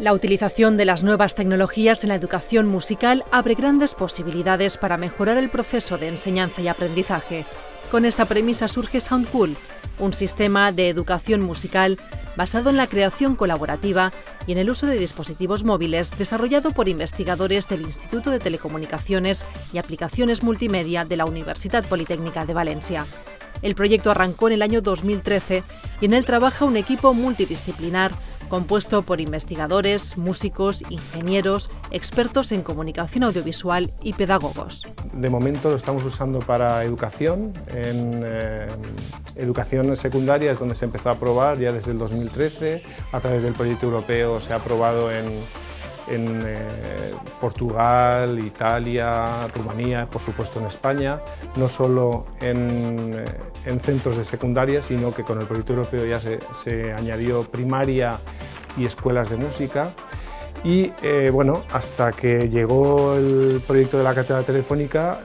La utilización de las nuevas tecnologías en la educación musical abre grandes posibilidades para mejorar el proceso de enseñanza y aprendizaje. Con esta premisa surge Soundcool, un sistema de educación musical basado en la creación colaborativa y en el uso de dispositivos móviles, desarrollado por investigadores del Instituto de Telecomunicaciones y Aplicaciones Multimedia de la Universitat Politécnica de Valencia. El proyecto arrancó en el año 2013 y en él trabaja un equipo multidisciplinar compuesto por investigadores, músicos, ingenieros, expertos en comunicación audiovisual y pedagogos. De momento lo estamos usando para educación, en educación secundaria es donde se empezó a probar ya desde el 2013, a través del proyecto europeo se ha probado en Portugal, Italia, Rumanía, por supuesto en España, no solo en centros de secundaria, sino que con el proyecto europeo ya se añadió primaria y escuelas de música. Y bueno, hasta que llegó el proyecto de la cátedra telefónica,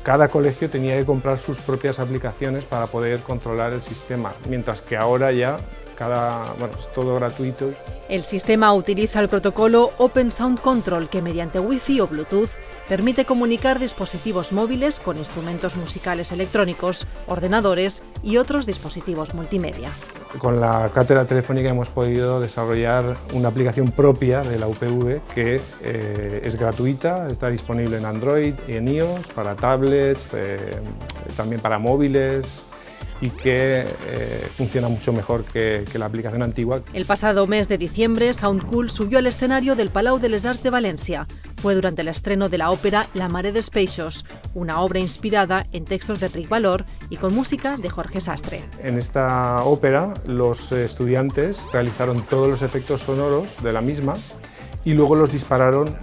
cada colegio tenía que comprar sus propias aplicaciones para poder controlar el sistema, mientras que ahora ya es todo gratuito. El sistema utiliza el protocolo Open Sound Control, que mediante Wi-Fi o Bluetooth permite comunicar dispositivos móviles con instrumentos musicales electrónicos, ordenadores y otros dispositivos multimedia. Con la cátedra telefónica hemos podido desarrollar una aplicación propia de la UPV que es gratuita, está disponible en Android y en iOS, para tablets, también para móviles, y que funciona mucho mejor que la aplicación antigua. El pasado mes de diciembre, Soundcool subió al escenario del Palau de les Arts de Valencia. Fue durante el estreno de la ópera La Mare dels Peixos, una obra inspirada en textos de Enric Valor y con música de Jorge Sastre. En esta ópera los estudiantes realizaron todos los efectos sonoros de la misma y luego los dispararon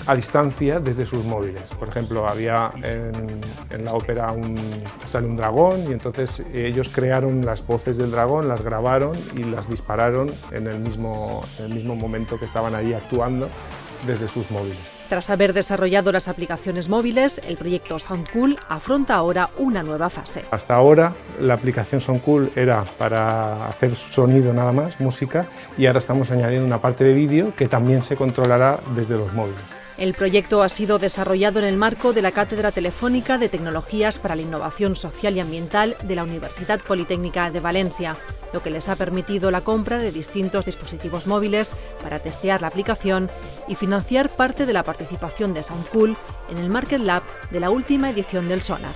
a distancia desde sus móviles. Por ejemplo, había en la ópera sale un dragón y entonces ellos crearon las voces del dragón, las grabaron y las dispararon en el mismo momento que estaban allí actuando desde sus móviles. Tras haber desarrollado las aplicaciones móviles, el proyecto Soundcool afronta ahora una nueva fase. Hasta ahora la aplicación Soundcool era para hacer sonido nada más, música, y ahora estamos añadiendo una parte de vídeo que también se controlará desde los móviles. El proyecto ha sido desarrollado en el marco de la Cátedra Telefónica de Tecnologías para la Innovación Social y Ambiental de la Universitat Politécnica de Valencia, lo que les ha permitido la compra de distintos dispositivos móviles para testear la aplicación y financiar parte de la participación de Soundcool en el Market Lab de la última edición del Sonar.